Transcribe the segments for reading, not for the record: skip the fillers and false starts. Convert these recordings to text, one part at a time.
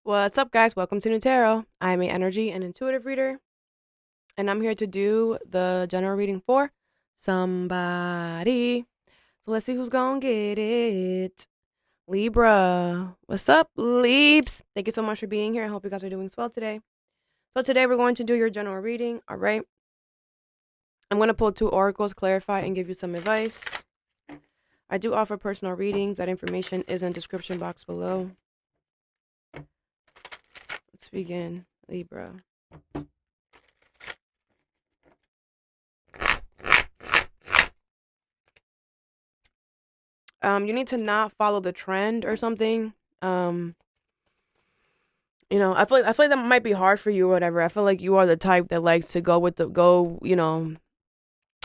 What's up, guys? Welcome to Nutarot. I'm an energy and intuitive reader, and I'm here to do the general reading for somebody. So let's see who's gonna get it. Libra. What's up, Leaps? Thank you so much for being here. I hope you guys are doing well today. So today we're going to do your general reading, all right? I'm going to pull two oracles, clarify, and give you some advice. I do offer personal readings. That information is in the description box below. Let's begin, Libra. You need to not follow the trend or something. I feel like that might be hard for you or whatever. I feel like you are the type that likes to go with the go.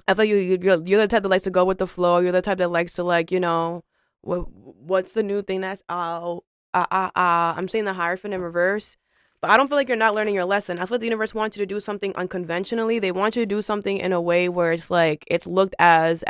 I feel like you're the type that likes to go with the flow. You're the type that likes to what's the new thing that's out. I'm saying the Hierophant in reverse. But I don't feel like you're not learning your lesson. I feel like the universe wants you to do something unconventionally. They want you to do something in a way where it's like it's looked as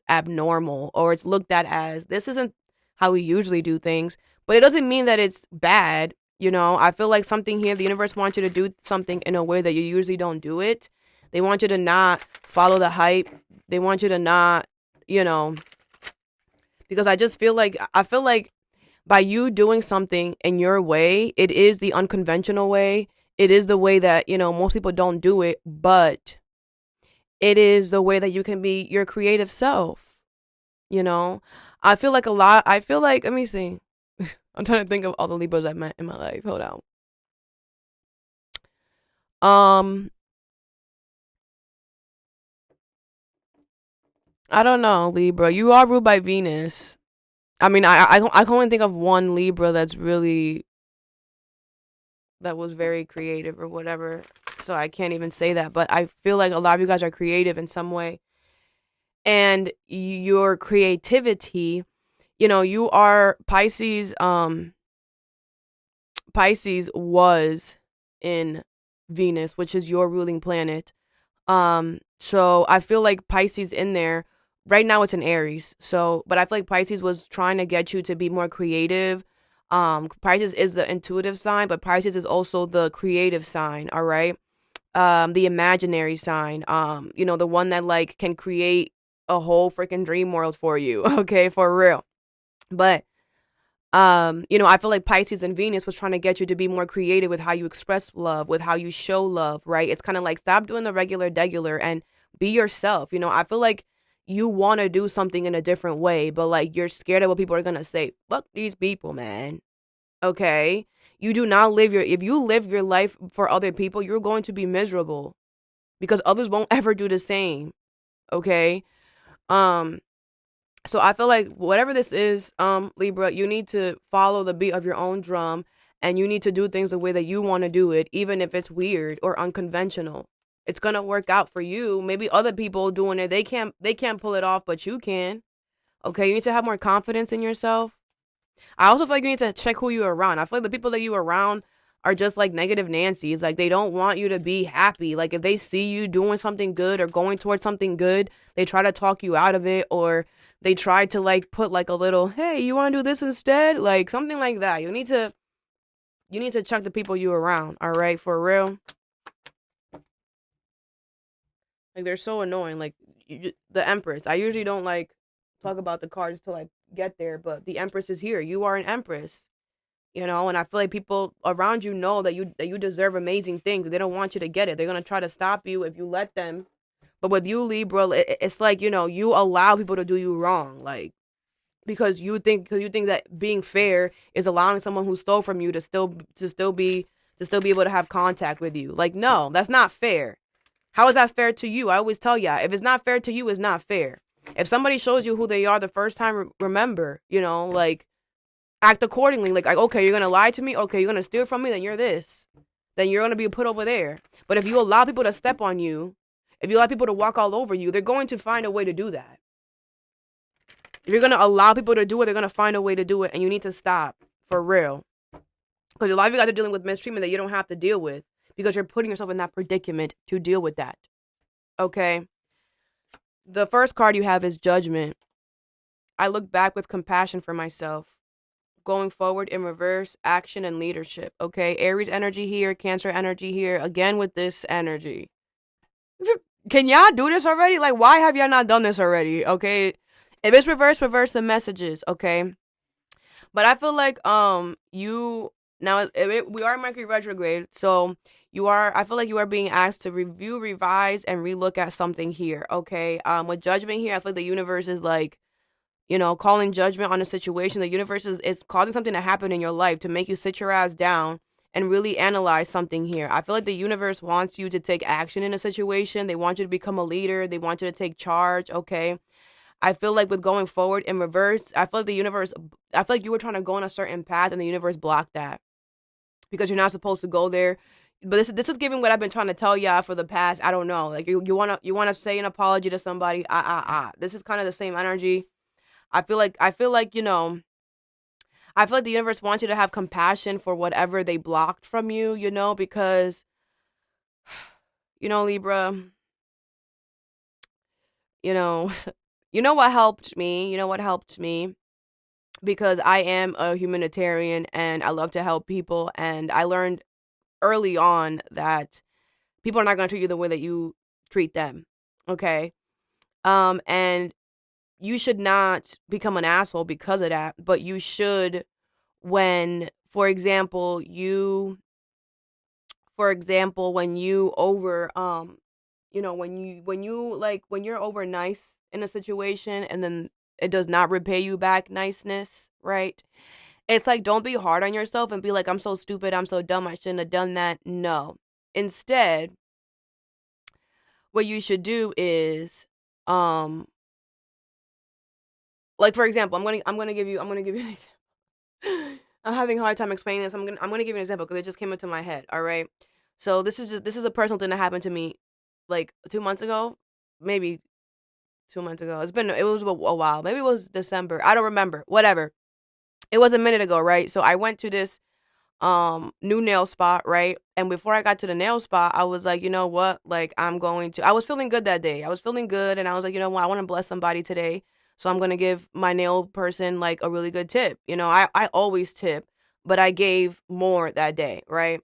abnormal, or it's looked at as this isn't how we usually do things. But it doesn't mean that it's bad. I feel like something here, the universe wants you to do something in a way that you usually don't do it. They want you to not follow the hype. They want you to not, because I feel like by you doing something in your way, it is the unconventional way. It is the way that, most people don't do it, but it is the way that you can be your creative self, you know? Let me see. I'm trying to think of all the Libras I've met in my life. Hold on. I don't know, Libra. You are ruled by Venus. I mean, I can only think of one Libra that was very creative or whatever. So I can't even say that, but I feel like a lot of you guys are creative in some way, and your creativity, you are Pisces. Pisces was in Venus, which is your ruling planet. So I feel like Pisces in there right now it's in Aries. So, but I feel like Pisces was trying to get you to be more creative. Pisces is the intuitive sign, but Pisces is also the creative sign. All right. The imaginary sign. The one that like can create a whole freaking dream world for you. Okay, for real. But I feel like Pisces and Venus was trying to get you to be more creative with how you express love, with how you show love, right? It's kind of like stop doing the regular and be yourself. I feel like you want to do something in a different way, but like you're scared of what people are going to say. Fuck these people, man. Okay? You do not if you live your life for other people, you're going to be miserable because others won't ever do the same. Okay? Um so I feel like whatever this is, Libra, you need to follow the beat of your own drum, and you need to do things the way that you want to do it, even if it's weird or unconventional. It's gonna work out for you. Maybe other people doing it, they can't pull it off, but you can. Okay, you need to have more confidence in yourself. I also feel like you need to check who you're around. I feel like the people that you around are just like negative Nancy's. Like they don't want you to be happy. Like if they see you doing something good or going towards something good, they try to talk you out of it, or they try to like put like a little, hey, you want to do this instead? Like something like that. You need to check the people you around, all right? For real. Like they're so annoying. Like the Empress. I usually don't like talk about the cards till I get there, but the Empress is here. You are an Empress. And I feel like people around you know that you deserve amazing things. They don't want you to get it. They're gonna try to stop you if you let them. But with you, Libra, it's like you allow people to do you wrong, like because you think that being fair is allowing someone who stole from you to still be able to have contact with you. Like, no, that's not fair. How is that fair to you? I always tell ya, if it's not fair to you, it's not fair. If somebody shows you who they are the first time, remember, like act accordingly. Like, okay, you're gonna lie to me. Okay, you're gonna steal from me. Then you're this. Then you're gonna be put over there. But if you allow people to step on you, if you allow people to walk all over you, they're going to find a way to do that. If you're gonna allow people to do it, they're gonna find a way to do it, and you need to stop for real. Because a lot of you guys are dealing with mistreatment that you don't have to deal with because you're putting yourself in that predicament to deal with that. Okay. The first card you have is Judgment. I look back with compassion for myself. going forward in reverse, action and leadership. Okay, Aries energy here, Cancer energy here. Again with this energy. Can y'all do this already? Like, why have y'all not done this already? Okay, if it's reverse, reverse the messages. Okay, but I feel like you now we are in Mercury retrograde, so you are. I feel like you are being asked to review, revise, and relook at something here. Okay, with Judgment here, I feel like the universe is like, calling judgment on a situation. The universe is causing something to happen in your life to make you sit your ass down and really analyze something here. I feel like the universe wants you to take action in a situation. They want you to become a leader. They want you to take charge. Okay. I feel like with going forward in reverse, I feel like you were trying to go on a certain path and the universe blocked that because you're not supposed to go there. But this is giving what I've been trying to tell y'all for the past, I don't know. Like you wanna say an apology to somebody. This is kind of the same energy. I feel like I feel like the universe wants you to have compassion for whatever they blocked from you, because Libra, you know, what helped me? What helped me? Because I am a humanitarian and I love to help people, and I learned early on that people are not going to treat you the way that you treat them. Okay? And you should not become an asshole because of that, but you should when, for example, when you over when you're over nice in a situation and then it does not repay you back niceness, right? It's like, don't be hard on yourself and be like, I'm so stupid, I'm so dumb, I shouldn't have done that. No. Instead, what you should do is like, for example, I'm gonna give you an example. I'm having a hard time explaining this. I'm gonna give you an example because it just came into my head. All right. So this is a personal thing that happened to me like 2 months ago, maybe 2 months ago. It was a while. Maybe it was December. I don't remember. Whatever. It was a minute ago, right? So I went to this new nail spot, right? And before I got to the nail spot, I was like, you know what? Like, I was feeling good that day. I was feeling good, and I was like, you know what? I want to bless somebody today. So I'm going to give my nail person like a really good tip. I always tip, but I gave more that day, right?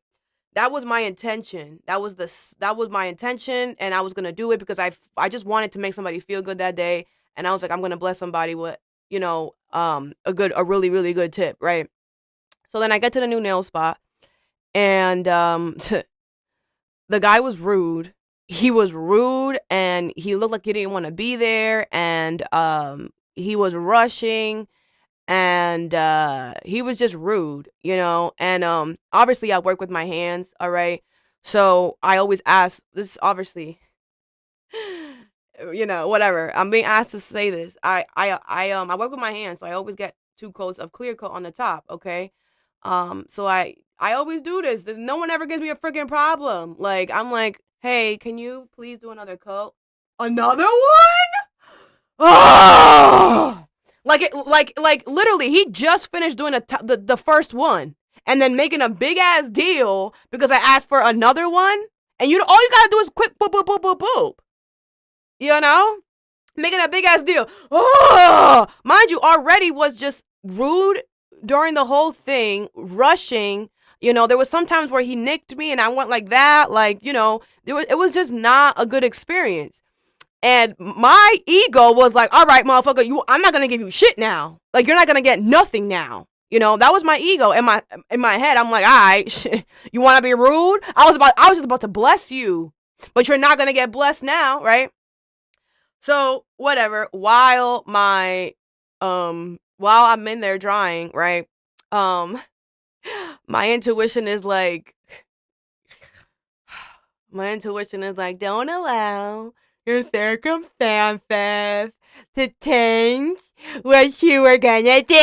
That was my intention. That was my intention, and I was going to do it because I just wanted to make somebody feel good that day, and I was like, I'm going to bless somebody with, a really really good tip, right? So then I get to the new nail spot, and the guy was rude. He was rude, and he looked like he didn't want to be there, and he was rushing, and he was just rude, and obviously I work with my hands, all right? So I always ask, this obviously, whatever. I'm being asked to say this. I work with my hands, so I always get 2 coats of clear coat on the top, okay? So I always do this. No one ever gives me a freaking problem. Like, I'm like, hey, can you please do another coat? Another one? Oh! Like literally, he just finished doing the first one, and then making a big ass deal because I asked for another one. And all you gotta do is quick boop boop boop boop boop. Making a big ass deal. Oh, mind you, already was just rude during the whole thing, rushing. There was some times where he nicked me and I went like that. Like, it was just not a good experience. And my ego was like, all right, motherfucker, I'm not going to give you shit now. Like, you're not going to get nothing now. That was my ego in my head. I'm like, all right, you want to be rude? I was just about to bless you, but you're not going to get blessed now, right? So whatever, while I'm in there drying, right? My intuition is like, don't allow your circumstances to change what you were gonna do.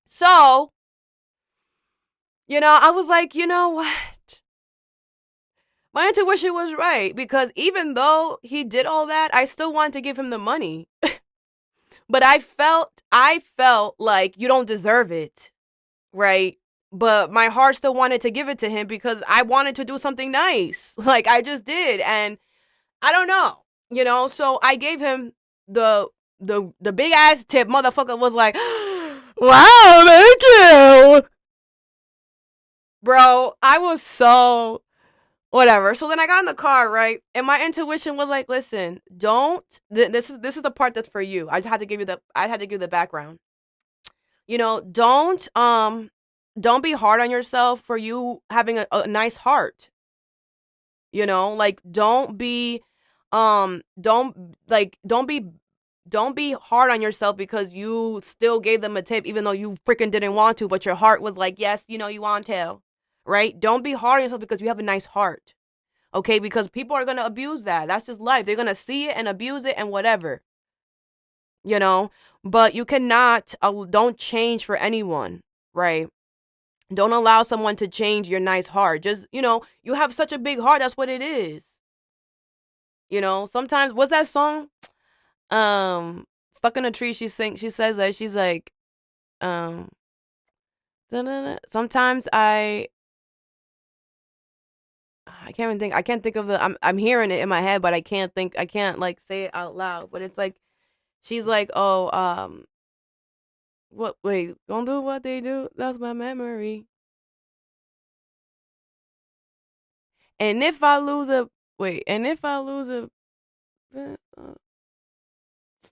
So, I was like, you know what? My intuition was right, because even though he did all that, I still wanted to give him the money. But I felt like you don't deserve it, right? But my heart still wanted to give it to him because I wanted to do something nice. Like, I just did. And I don't know, so I gave him the the big ass tip motherfucker was like, wow, thank you. Bro, I was so whatever. So then I got in the car, right? And my intuition was like, listen, don't this is the part that's for you. I had to give you the background. Don't be hard on yourself for you having a nice heart. Like don't be hard on yourself because you still gave them a tip even though you freaking didn't want to, but your heart was like, yes, you want to. Right? Don't be hard on yourself because you have a nice heart. Okay? Because people are gonna abuse that. That's just life. They're gonna see it and abuse it and whatever. You know? But you cannot don't change for anyone, right? Don't allow someone to change your nice heart. Just, you have such a big heart. That's what it is. Sometimes, what's that song? Stuck in a Tree. She says that she's like, um, sometimes I can't even think. I can't think of I'm hearing it in my head, but I can't like say it out loud. But it's like, she's like, oh, what, wait, don't do what they do. That's my memory. And if I lose a wait, and if I lose a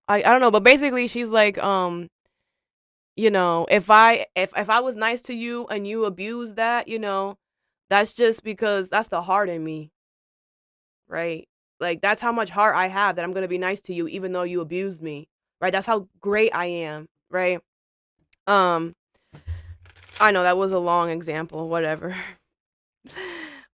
I don't know, but basically she's like, if I was nice to you and you abuse that, that's just because that's the heart in me, right? Like that's how much heart I have that I'm gonna be nice to you even though you abused me, right? That's how great I am, right? Um, I know that was a long example, whatever.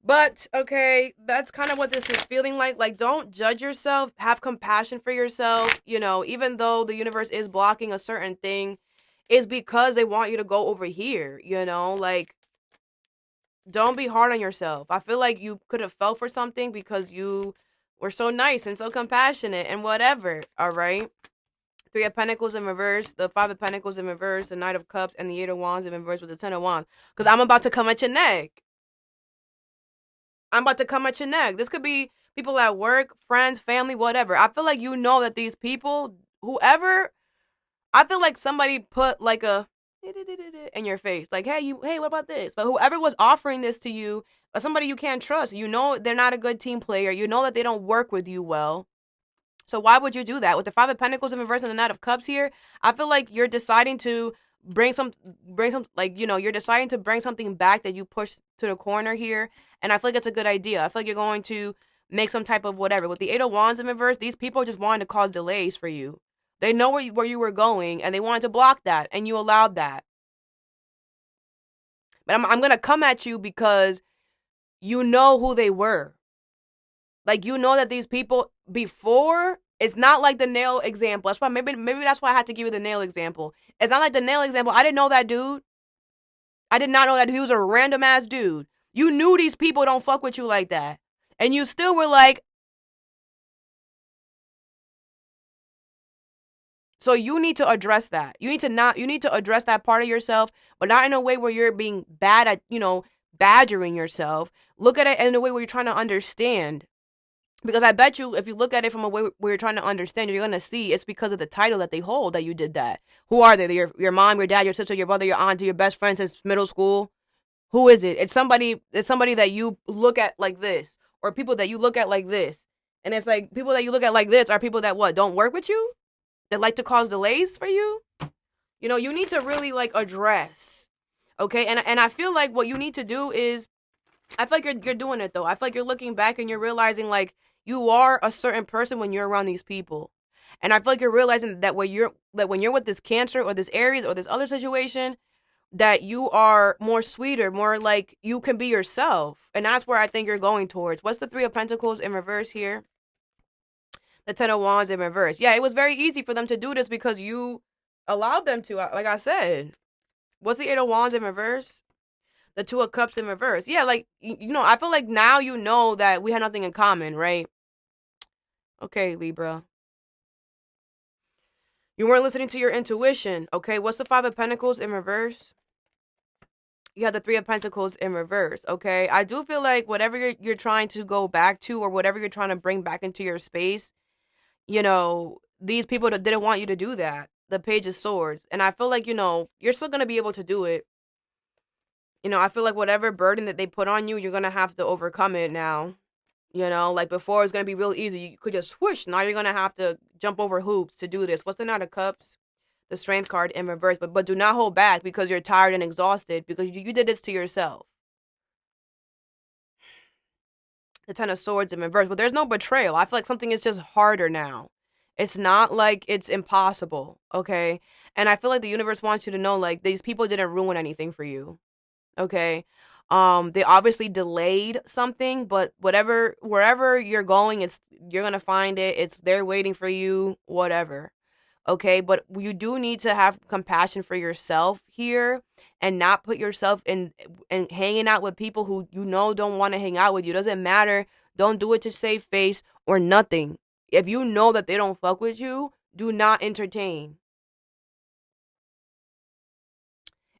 But okay, that's kind of what this is feeling like. Like, don't judge yourself, have compassion for yourself. Even though the universe is blocking a certain thing, is because they want you to go over here, like, don't be hard on yourself. I feel like you could have fell for something because you were so nice and so compassionate and whatever. All right. Three of Pentacles in reverse, the Five of Pentacles in reverse, the Knight of Cups, and the Eight of Wands in reverse with the Ten of Wands. Because I'm about to come at your neck. I'm about to come at your neck. This could be people at work, friends, family, whatever. I feel like that these people, whoever, I feel like somebody put like a in your face, like, hey, what about this? But whoever was offering this to you, somebody you can't trust, they're not a good team player. You know that they don't work with you well. So why would you do that? With the Five of Pentacles in reverse and the Knight of Cups here, I feel like you're deciding to bring some like, you're deciding to bring something back that you pushed to the corner here. And I feel like it's a good idea. I feel like you're going to make some type of whatever. With the Eight of Wands in reverse, these people just wanted to cause delays for you. They know where you were going and they wanted to block that and you allowed that. But I'm going to come at you because you know who they were. Like, that these people before, it's not like the nail example. That's why maybe that's why I had to give you the nail example. It's not like the nail example. I didn't know that dude. I did not know that he was a random ass dude. You knew these people don't fuck with you like that. And you still were like, so you need to address that. You need to address that part of yourself, but not in a way where you're being bad at, badgering yourself. Look at it in a way where you're trying to understand. Because I bet you, if you look at it from a way where you're trying to understand, you're going to see it's because of the title that they hold that you did that. Who are they? Your mom, your dad, your sister, your brother, your aunt, your best friend since middle school? Who is it? It's somebody that you look at like this, or people that you look at like this. And it's like, people that you look at like this are people that don't work with you? That like to cause delays for you? You need to really like address. Okay? And I feel like what you need to do is, I feel like you're doing it though. I feel like you're looking back and you're realizing like you are a certain person when you're around these people. And I feel like you're realizing that when you're with this Cancer or this Aries or this other situation, that you are more sweeter, more like you can be yourself. And that's where I think you're going towards. What's the Three of Pentacles in reverse here? The Ten of Wands in reverse. Yeah, it was very easy for them to do this because you allowed them to, like I said. What's the Eight of Wands in reverse? The Two of Cups in reverse. Yeah, like, I feel like now you know that we had nothing in common, right? Okay, Libra. You weren't listening to your intuition. Okay, what's the Five of Pentacles in reverse? You have the Three of Pentacles in reverse. Okay, I do feel like whatever you're trying to go back to, or whatever you're trying to bring back into your space, these people that didn't want you to do that. The Page of Swords. And I feel like, you're still going to be able to do it. I feel like whatever burden that they put on you, you're going to have to overcome it now. Like before it's going to be real easy. You could just swoosh. Now you're going to have to jump over hoops to do this. What's the Knight of Cups? The Strength card in reverse. But do not hold back because you're tired and exhausted because you did this to yourself. The Ten of Swords in reverse. But there's no betrayal. I feel like something is just harder now. It's not like it's impossible, okay? And I feel like the universe wants you to know, like, these people didn't ruin anything for you, okay? They obviously delayed something, but wherever you're going, you're gonna find it. It's there waiting for you, whatever, okay? But you do need to have compassion for yourself here and not put yourself in and hanging out with people who don't want to hang out with you. Doesn't matter. Don't do it to save face or nothing. If you know that they don't fuck with you, do not entertain.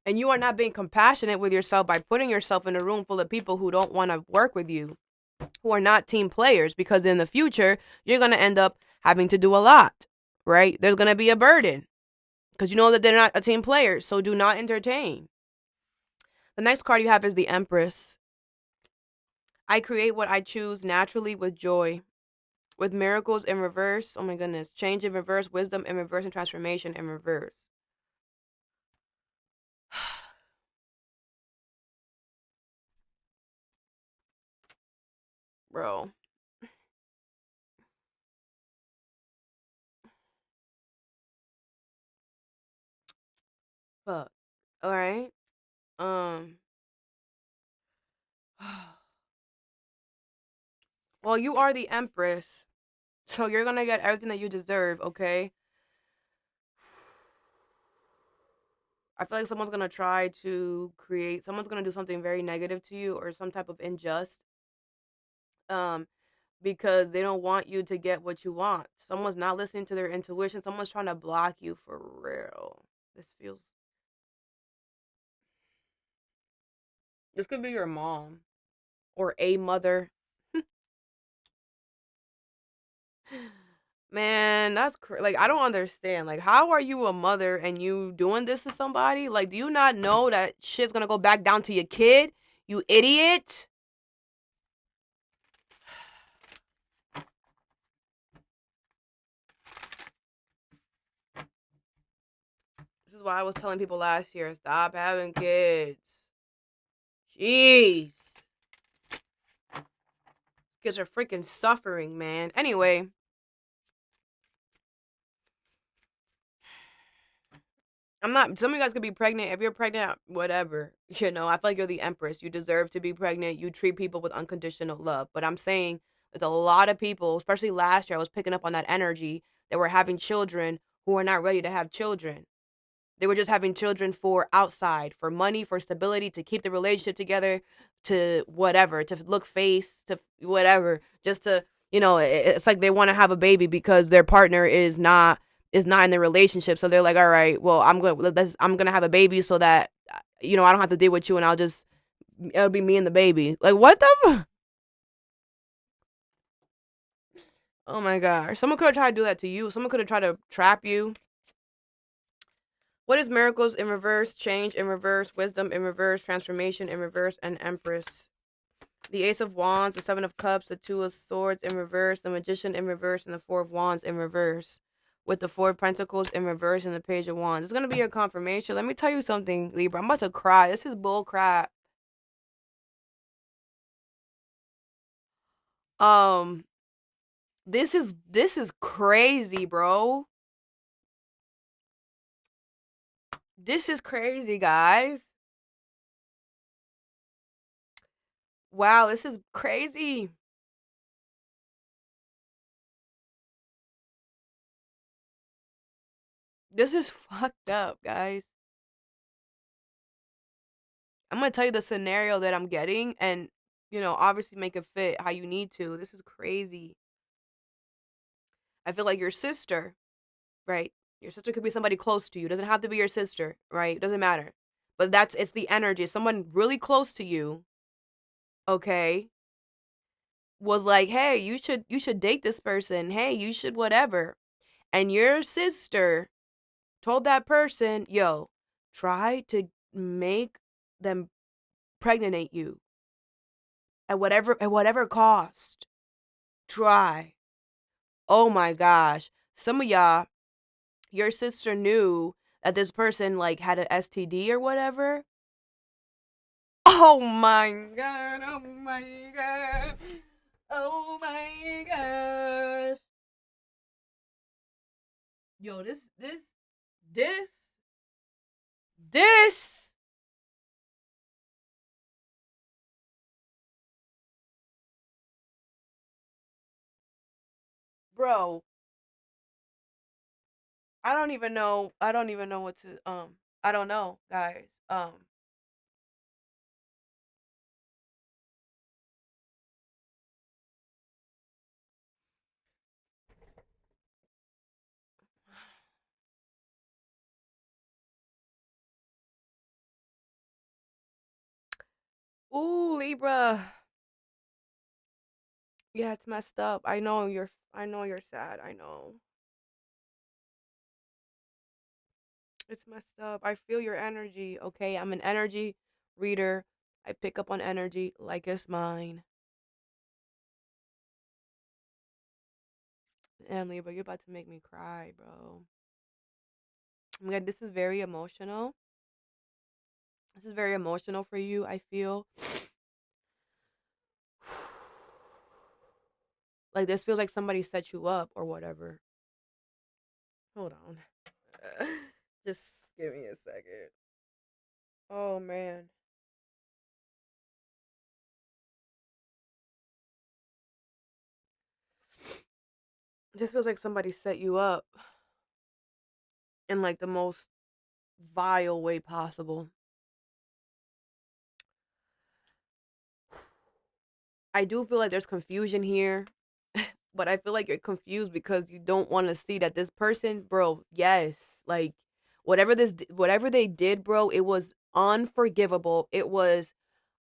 And you are not being compassionate with yourself by putting yourself in a room full of people who don't want to work with you, who are not team players, because in the future, you're going to end up having to do a lot, right? There's going to be a burden because you know that they're not a team player, so do not entertain. The next card you have is the Empress. I create what I choose naturally with joy. With miracles in reverse, oh my goodness, change in reverse, wisdom in reverse, and transformation in reverse. Bro. Fuck. All right. Well, you are the Empress, so you're gonna get everything that you deserve, okay? I feel like someone's gonna someone's gonna do something very negative to you or some type of unjust, um, because they don't want you to get what you want. Someone's not listening to their intuition. Someone's trying to block you for real. This could be your mom or a mother. Man, like I don't understand. Like, how are you a mother and you doing this to somebody? Like, do you not know that shit's gonna go back down to your kid? You idiot! This is why I was telling people last year: stop having kids. Jeez, kids are freaking suffering, man. Anyway. Some of you guys could be pregnant. If you're pregnant, whatever. I feel like you're the Empress. You deserve to be pregnant. You treat people with unconditional love. But I'm saying there's a lot of people, especially last year, I was picking up on that energy that were having children who are not ready to have children. They were just having children for outside, for money, for stability, to keep the relationship together, to whatever, to look face, to whatever, just to, it's like they want to have a baby because their partner is not in the relationship. So they're like, all right, well, I'm gonna have a baby so that I don't have to deal with you, and it'll be me and the baby. Like, what the oh my gosh, someone could have tried to do that to you. Someone could have tried to trap you. What is miracles in reverse, change in reverse, wisdom in reverse, transformation in reverse, and Empress? The Ace of Wands, the Seven of Cups, the Two of Swords in reverse, the Magician in reverse, and the Four of Wands in reverse. With the Four of Pentacles in reverse and the Page of Wands. It's going to be your confirmation. Let me tell you something, Libra. I'm about to cry. This is bull crap. This is crazy, bro. This is crazy, guys. Wow, this is crazy. This is fucked up, guys. I'm going to tell you the scenario that I'm getting and, obviously make it fit how you need to. This is crazy. I feel like your sister, right? Your sister could be somebody close to you. It doesn't have to be your sister, right? It doesn't matter. But it's the energy. Someone really close to you, okay, was like, hey, you should date this person. Hey, you should whatever. And your sister told that person, yo, try to make them pregnate you at whatever cost. Try. Oh my gosh. Some of y'all, your sister knew that this person like had an STD or whatever. Oh my god. Oh my god. Oh my gosh. Yo, this, this, bro. I don't even know. I don't even know what to. I don't know, guys. Ooh, Libra. Yeah, it's messed up. I know you're. I know you're sad. I know it's messed up. I feel your energy. Okay, I'm an energy reader. I pick up on energy like it's mine. Damn, Libra, you're about to make me cry, bro. Oh my God, this is very emotional. This is very emotional for you. I feel like this feels like somebody set you up or whatever. Hold on. Just give me a second. Oh man. This feels like somebody set you up in like the most vile way possible. I do feel like there's confusion here, but I feel like you're confused because you don't want to see that this person, bro, yes, like whatever they did, bro, it was unforgivable. It was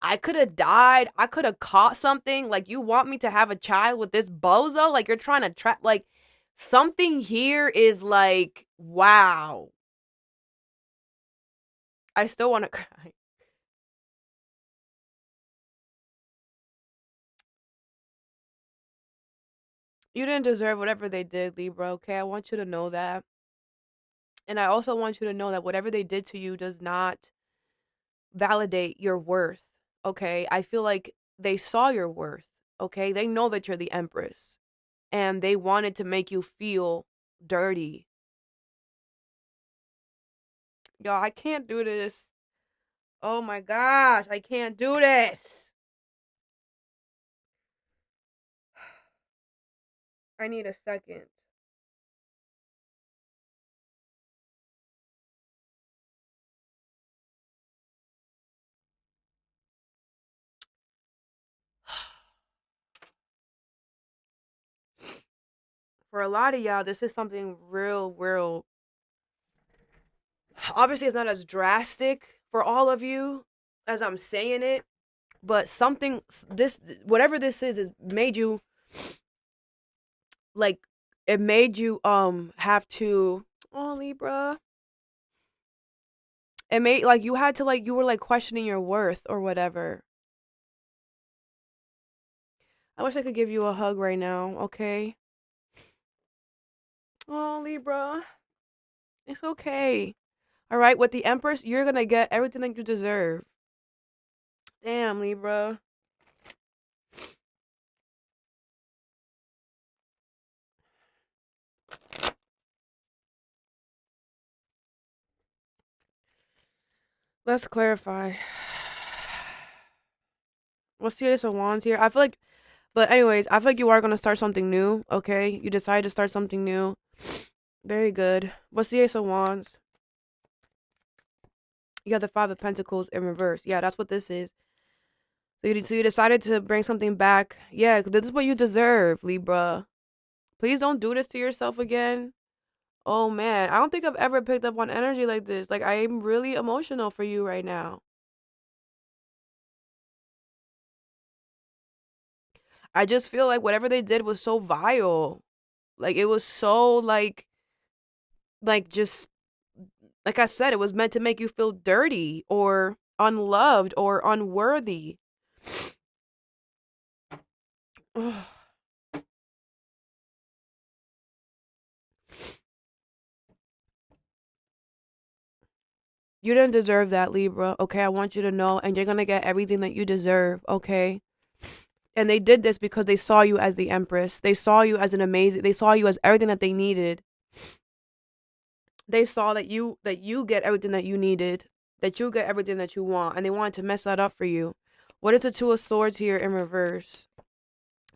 I could have died. I could have caught something. Like you want me to have a child with this bozo? Like you're trying to trap like something here is like wow. I still want to cry. You didn't deserve whatever they did, Libra, okay? I want you to know that. And I also want you to know that whatever they did to you does not validate your worth, okay? I feel like they saw your worth, okay? They know that you're the Empress and they wanted to make you feel dirty. Yo, I can't do this. Oh my gosh, I can't do this. I need a second. For a lot of y'all, this is something real, real. Obviously, it's not as drastic for all of you as I'm saying it, but something, this, whatever this is made you, like, it made you, have to, oh, Libra. It made, like, you had to, like, you were, like, questioning your worth or whatever. I wish I could give you a hug right now, okay? Oh, Libra. It's okay. All right, with the Empress, you're gonna get everything that you deserve. Damn, Libra. Let's clarify. What's the Ace of Wands here? I feel like, but anyways, I feel like you are gonna start something new. Okay, you decided to start something new. Very good. What's the Ace of Wands? You got the Five of Pentacles in reverse. Yeah, that's what this is. So you decided to bring something back. Yeah, this is what you deserve, Libra. Please don't do this to yourself again. Oh man, I don't think I've ever picked up on energy like this. Like I'm really emotional for you right now. I just feel like whatever they did was so vile. Like it was so like like just like I said, it was meant to make you feel dirty or unloved or unworthy. You didn't deserve that, Libra. Okay, I want you to know, and you're gonna get everything that you deserve. Okay, and they did this because they saw you as the Empress. They saw you as an amazing. They saw you as everything that they needed. They saw that you get everything that you needed, that you get everything that you want, and they wanted to mess that up for you. What is the Two of Swords here in reverse?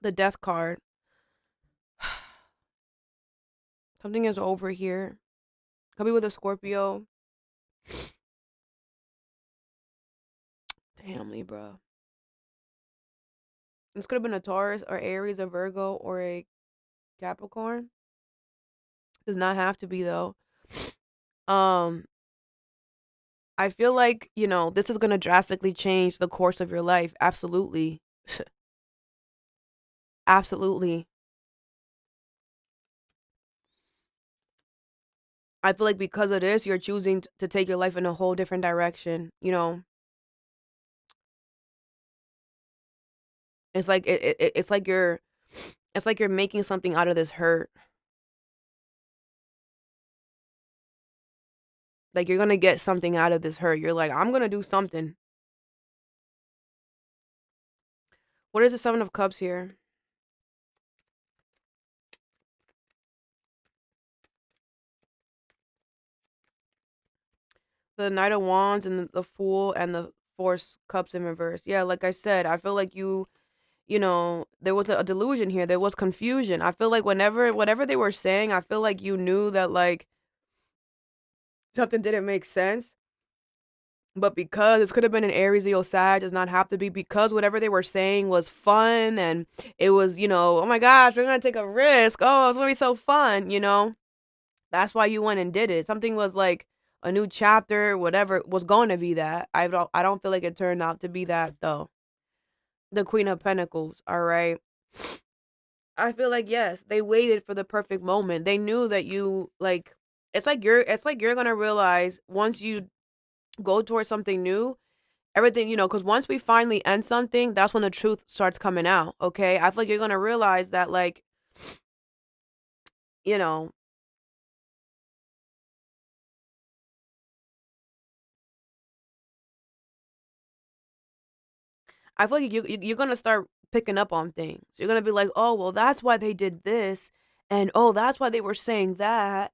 The Death card. Something is over here. Could be with a Scorpio. Damn, Libra. This could have been a Taurus or Aries, a Virgo, or a Capricorn. Does not have to be though. Um, I feel like, this is gonna drastically change the course of your life. Absolutely. Absolutely. I feel like because of this, you're choosing to take your life in a whole different direction. It's like it's like you're making something out of this hurt. Like you're gonna get something out of this hurt. You're like, I'm gonna do something. What is the Seven of Cups here? The Knight of Wands and the Fool and the Force Cups in reverse. Yeah, like I said, I feel like there was a delusion here. There was confusion. I feel like whatever they were saying, I feel like you knew that like something didn't make sense. But because this could have been an Aries Leo Sag, does not have to be, because whatever they were saying was fun and it was, oh my gosh, we're gonna take a risk. Oh, it's gonna be so fun. That's why you went and did it. Something was like a new chapter, whatever was going to be that. I don't feel like it turned out to be that though. The Queen of Pentacles, all right. I feel like yes, they waited for the perfect moment. They knew that you like it's like you're going to realize once you go towards something new, everything, cuz once we finally end something, that's when the truth starts coming out, okay? I feel like you're going to realize that like, you know, I feel like you're going to start picking up on things. You're going to be like, "Oh, well, that's why they did this." And, "Oh, that's why they were saying that."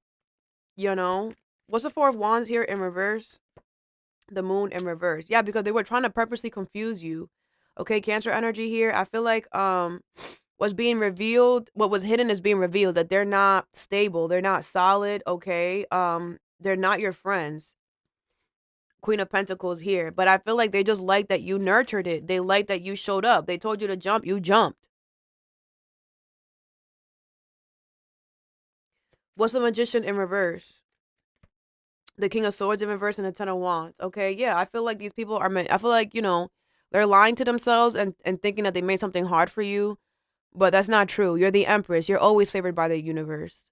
You know? What's the Four of Wands here in reverse? The Moon in reverse. Yeah, because they were trying to purposely confuse you. Okay, Cancer energy here. I feel like what's being revealed, what was hidden is being revealed, that they're not stable, they're not solid, okay? They're not your friends. Queen of Pentacles here. But I feel like they just like that you nurtured it. They like that you showed up. They told you to jump, you jumped. What's the Magician in reverse? The King of Swords in reverse and the Ten of Wands. Okay, yeah, I feel like these people are meant. I feel like they're lying to themselves and thinking that they made something hard for you, but that's not true. You're the Empress. You're always favored by the universe.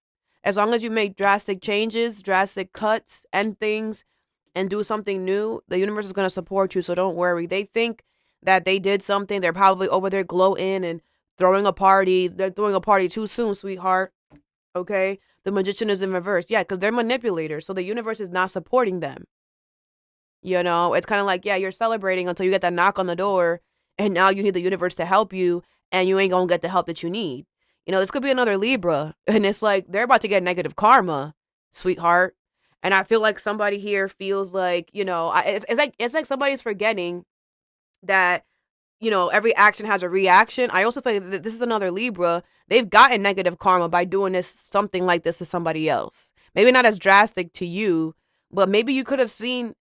As long as you make drastic changes, drastic cuts, and things, and do something new, the universe is gonna support you. So don't worry. They think that they did something. They're probably over there gloating and throwing a party. They're throwing a party too soon, sweetheart. Okay? The Magician is in reverse. Yeah, because they're manipulators. So the universe is not supporting them. It's kind of like, yeah, you're celebrating until you get that knock on the door. And now you need the universe to help you. And you ain't going to get the help that you need. This could be another Libra. And it's like, they're about to get negative karma, sweetheart. And I feel like somebody here feels like, it's like somebody's forgetting that every action has a reaction. I also feel like this is another Libra. They've gotten negative karma by doing something like this to somebody else. Maybe not as drastic to you, but maybe you could have seen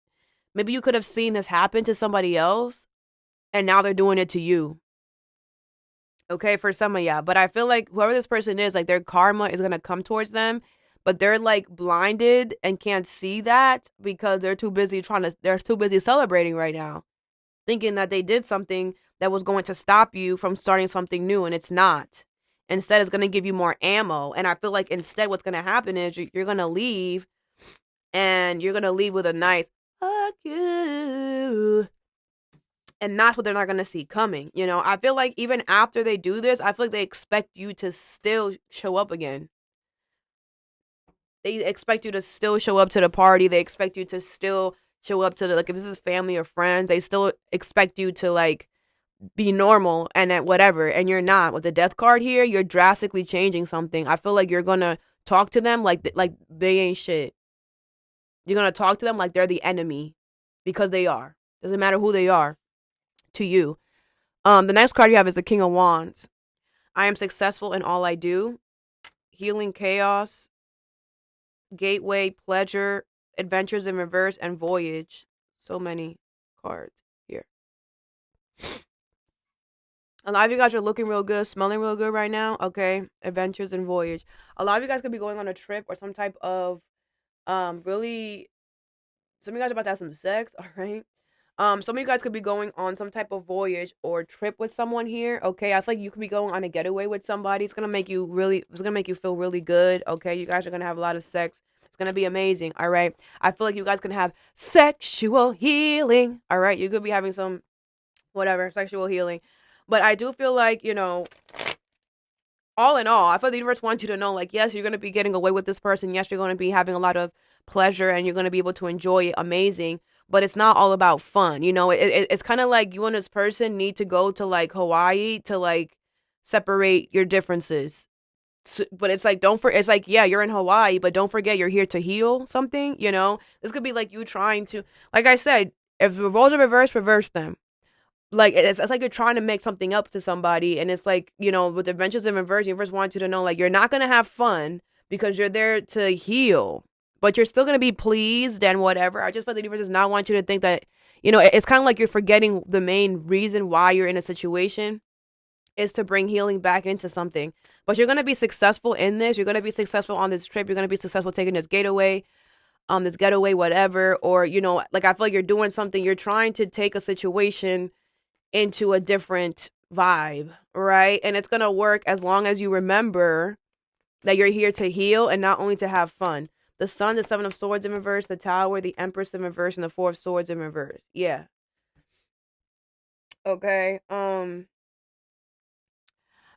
this happen to somebody else, and now they're doing it to you. Okay, for some of y'all. But I feel like whoever this person is, like their karma is gonna come towards them, but they're like blinded and can't see that because they're too busy celebrating right now, thinking that they did something that was going to stop you from starting something new, and it's not. Instead, it's going to give you more ammo. And I feel like instead what's going to happen is you're going to leave, and you're going to leave with a nice fuck you. And that's what they're not going to see coming. You know, I feel like even after they do this, I feel like they expect you to still show up again. They expect you to still show up to the party. They expect you to still show up to the, like, if this is family or friends, they still expect you to, like, be normal and at whatever. And you're not. With the death card here, you're drastically changing something. I feel like you're going to talk to them like they ain't shit. You're going to talk to them like they're the enemy, because they are. Doesn't matter who they are to you. The next card you have is the King of Wands. I am successful in all I do. Healing chaos. Gateway, pleasure, adventures in reverse, and voyage. So many cards here. A lot of you guys are looking real good, smelling real good right now. Okay, adventures and voyage. A lot of you guys could be going on a trip or some type of really. Some of you guys are about to have some sex. All right. Some of you guys could be going on some type of voyage or trip with someone here. Okay, I feel like you could be going on a getaway with somebody. It's gonna make you feel really good. Okay, you guys are gonna have a lot of sex. It's gonna be amazing. All right. I feel like you guys can have sexual healing. All right, you could be having some whatever sexual healing, but I do feel like, you know, all in all, I feel the universe wants you to know, like, yes, you're gonna be getting away with this person. Yes, you're gonna be having a lot of pleasure, and you're gonna be able to enjoy it amazing. But it's not all about fun. You know, it's kind of like you and this person need to go to, like, Hawaii to, like, separate your differences. But it's like, it's like, yeah, you're in Hawaii, but don't forget you're here to heal something, you know? This could be like you trying to, like I said, if the roles are reversed, reverse them. Like, it's like you're trying to make something up to somebody. And it's like, you know, with adventures in reverse, the universe wants you to know, like, you're not going to have fun because you're there to heal. But you're still going to be pleased and whatever. I just feel the universe does not want you to think that, you know, it's kind of like you're forgetting the main reason why you're in a situation is to bring healing back into something. But you're going to be successful in this. You're going to be successful on this trip. You're going to be successful taking this getaway, whatever. Or, you know, like, I feel like you're doing something. You're trying to take a situation into a different vibe, right? And it's going to work as long as you remember that you're here to heal and not only to have fun. The Sun, the Seven of Swords in reverse, the Tower, the Empress in reverse, and the Four of Swords in reverse. Yeah. Okay.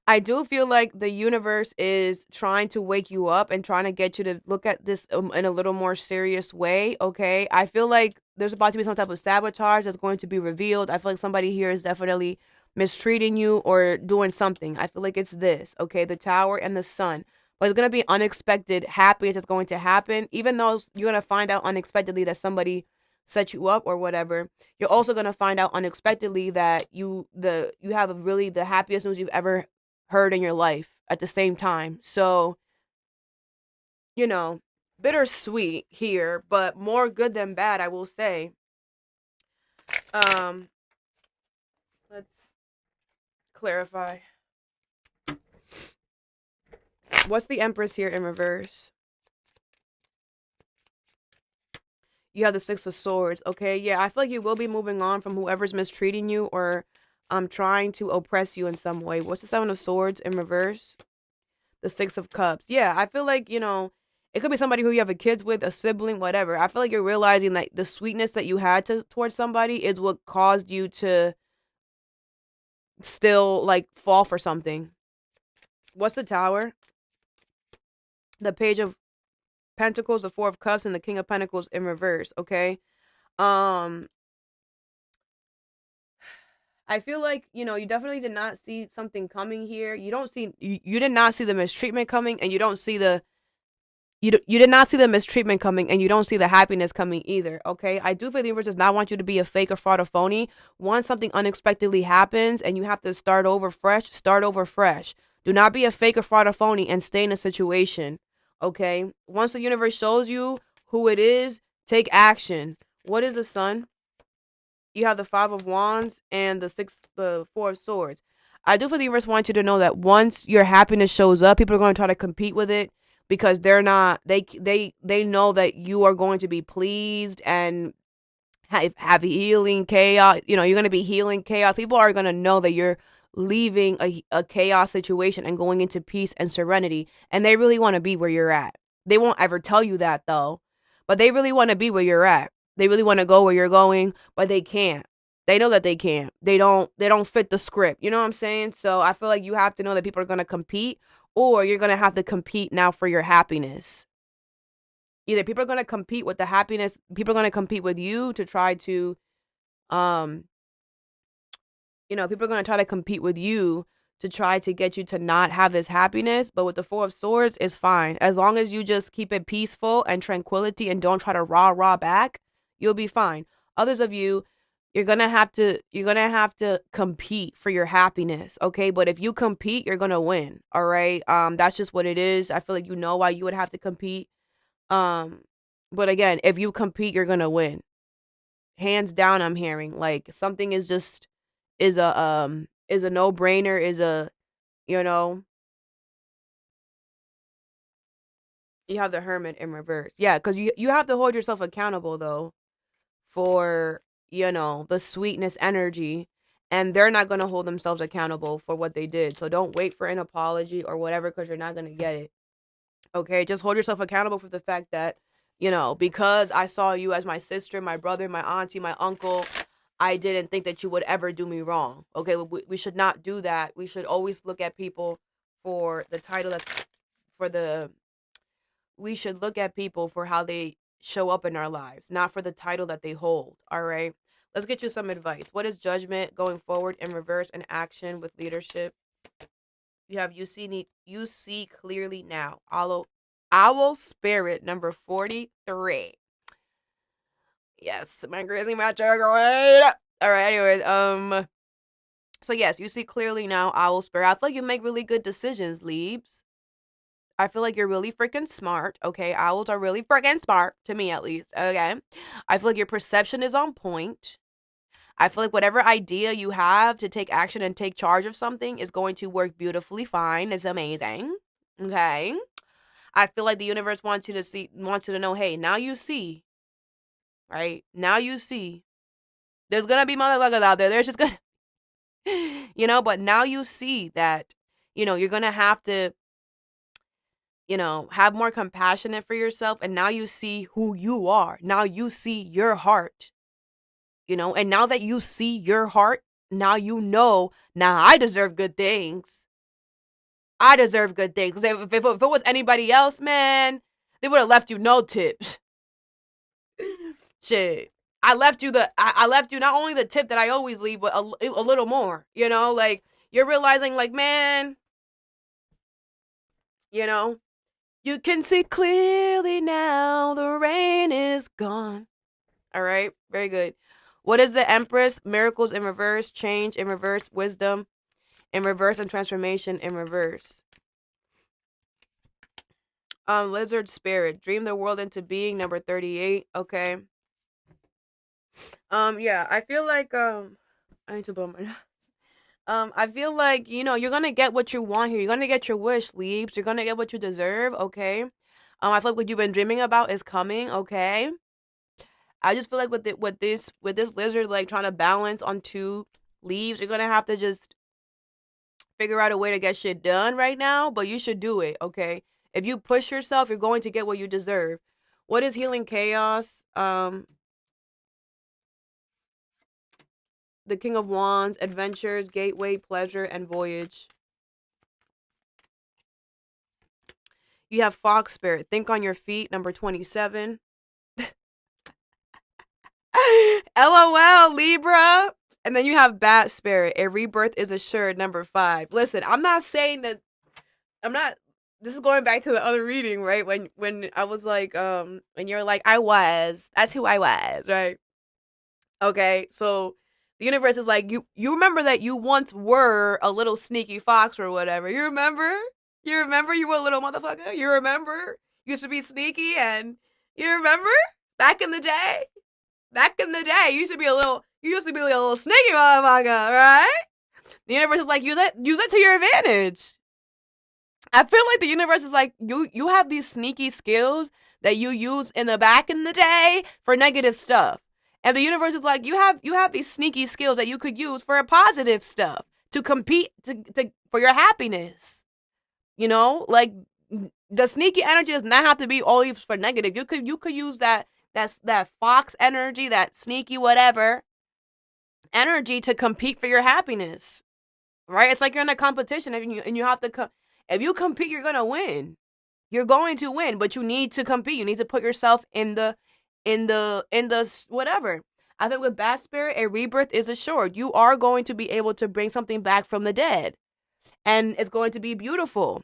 I do feel like the universe is trying to wake you up and trying to get you to look at this in a little more serious way. Okay. I feel like there's about to be some type of sabotage that's going to be revealed. I feel like somebody here is definitely mistreating you or doing something. I feel like it's this. Okay. The Tower and the Sun. But it's going to be unexpected happiness that's going to happen. Even though you're going to find out unexpectedly that somebody set you up or whatever, you're also going to find out unexpectedly that you have really the happiest news you've ever heard in your life at the same time. So, you know, bittersweet here, but more good than bad, I will say. Let's clarify. What's the Empress here in reverse? You have the Six of Swords. Okay, yeah, I feel like you will be moving on from whoever's mistreating you or trying to oppress you in some way. What's the Seven of Swords in reverse? The Six of Cups. Yeah, I feel like, you know, it could be somebody who you have a kids with, a sibling, whatever. I feel like you're realizing that the sweetness that you had towards somebody is what caused you to still, like, fall for something. What's the Tower? The Page of Pentacles, the Four of Cups, and the King of Pentacles in reverse. Okay. I feel like, you know, you definitely did not see something coming here. You did not see the mistreatment coming, and you don't see you did not see the mistreatment coming, and you don't see the happiness coming either. Okay. I do feel the universe does not want you to be a fake or fraud or phony. Once something unexpectedly happens and you have to start over fresh. Do not be a fake or fraud or phony and stay in a situation. Okay. Once the universe shows you who it is, take action. What is the Sun? You have the Five of Wands and the Four of Swords. I do feel the universe wants you to know that once your happiness shows up, people are going to try to compete with it because they're not. They know that you are going to be pleased and have healing chaos. You know, you're going to be healing chaos. People are going to know that you're leaving a chaos situation and going into peace and serenity. And they really want to be where you're at. They won't ever tell you that though, but they really want to be where you're at. They really want to go where you're going, but they can't. They know that they can't. They don't fit the script. You know what I'm saying? So I feel like you have to know that people are going to compete, or you're going to have to compete now for your happiness. Either people are going to compete with the happiness, people are going to compete with you to try to people are going to try to compete with you to try to get you to not have this happiness. But with the Four of Swords, it's fine. As long as you just keep it peaceful and tranquility and don't try to rah back, you'll be fine. Others of you, you're going to have to compete for your happiness, okay? But if you compete, you're going to win, all right? That's just what it is. I feel like you know why you would have to compete. But again, if you compete, you're going to win. Hands down, I'm hearing like something is a no-brainer, you have the Hermit in reverse. Yeah, because you have to hold yourself accountable though for, the sweetness energy, and they're not going to hold themselves accountable for what they did. So don't wait for an apology or whatever, because you're not going to get it. Okay, just hold yourself accountable for the fact that, because I saw you as my sister, my brother, my auntie, my uncle, I didn't think that you would ever do me wrong. Okay, we should not do that. We should always look at people for the title we should look at people for how they show up in our lives, not for the title that they hold. All right, let's get you some advice. What is Judgment going forward in reverse and action with leadership? You have you see clearly now. Owl Spirit number 43. Yes, my crazy retrograde. All right, anyways, so yes, you see clearly now, Owl Spirit. I feel like you make really good decisions, Leaves. I feel like you're really freaking smart, okay? Owls are really freaking smart, to me at least, okay? I feel like your perception is on point. I feel like whatever idea you have to take action and take charge of something is going to work beautifully fine. It's amazing, okay? I feel like the universe wants you to know, hey, now you see, right? Now you see. There's going to be motherfuckers out there. There's just going to, but now you see that, you're going to have to, have more compassion for yourself. And now you see who you are. Now you see your heart, and now that you see your heart, now now I deserve good things. I deserve good things. Because if it was anybody else, man, they would have left you no tips. Shit. I left you not only the tip that I always leave, but a little more, like you're realizing like, man, you can see clearly now, the rain is gone. All right. Very good. What is the Empress? Miracles in reverse, change in reverse, wisdom in reverse, and transformation in reverse. Lizard Spirit, dream the world into being, number 38. Okay. Yeah, I feel like I need to blow my nose. I feel like, you're gonna get what you want here. You're gonna get your wish, Leaves. You're gonna get what you deserve, okay? I feel like what you've been dreaming about is coming, okay? I just feel like with this lizard like trying to balance on two leaves, you're gonna have to just figure out a way to get shit done right now, but you should do it, okay? If you push yourself, you're going to get what you deserve. What is healing chaos? The King of Wands, adventures, gateway, pleasure, and voyage. You have Fox Spirit, think on your feet, number 27. LOL, Libra. And then you have Bat Spirit, a rebirth is assured, number 5. Listen, I'm not saying that, this is going back to the other reading, right? When I was like, when you're like, that's who I was, right? Okay, so the universe is like, you remember that you once were a little sneaky fox or whatever. You remember? You were a little motherfucker? You remember? You used to be sneaky, and you remember? Back in the day? You used to be a little sneaky motherfucker, right? The universe is like, use it to your advantage. I feel like the universe is like, you have these sneaky skills that you use in the day for negative stuff. And the universe is like, you have these sneaky skills that you could use for positive stuff. to compete to for your happiness. You know, like the sneaky energy does not have to be always for negative. You could use that fox energy, that sneaky whatever energy to compete for your happiness. Right? It's like you're in a competition and you have to if you compete, you're going to win. You're going to win, but you need to compete. You need to put yourself in the whatever. I think with Bat Spirit, a rebirth is assured. You are going to be able to bring something back from the dead, and it's going to be beautiful.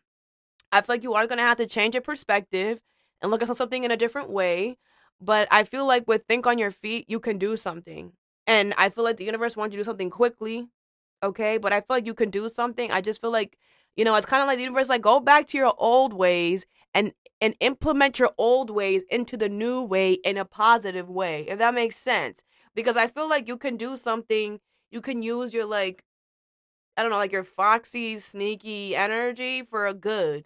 I feel like you are going to have to change your perspective and look at something in a different way. But I feel like with Think on Your Feet, you can do something. And I feel like the universe wants you to do something quickly. Okay. But I feel like you can do something. I just feel like, it's kind of like the universe, like, go back to your old ways and implement your old ways into the new way in a positive way, if that makes sense. Because I feel like you can do something, you can use your, like, I don't know, like your foxy, sneaky energy for a good,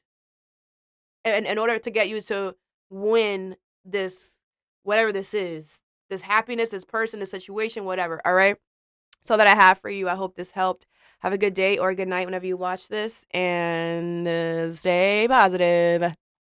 and in order to get you to win this, whatever this is, this happiness, this person, this situation, whatever. All right. So that I have for you. I hope this helped. Have a good day or a good night whenever you watch this, and stay positive.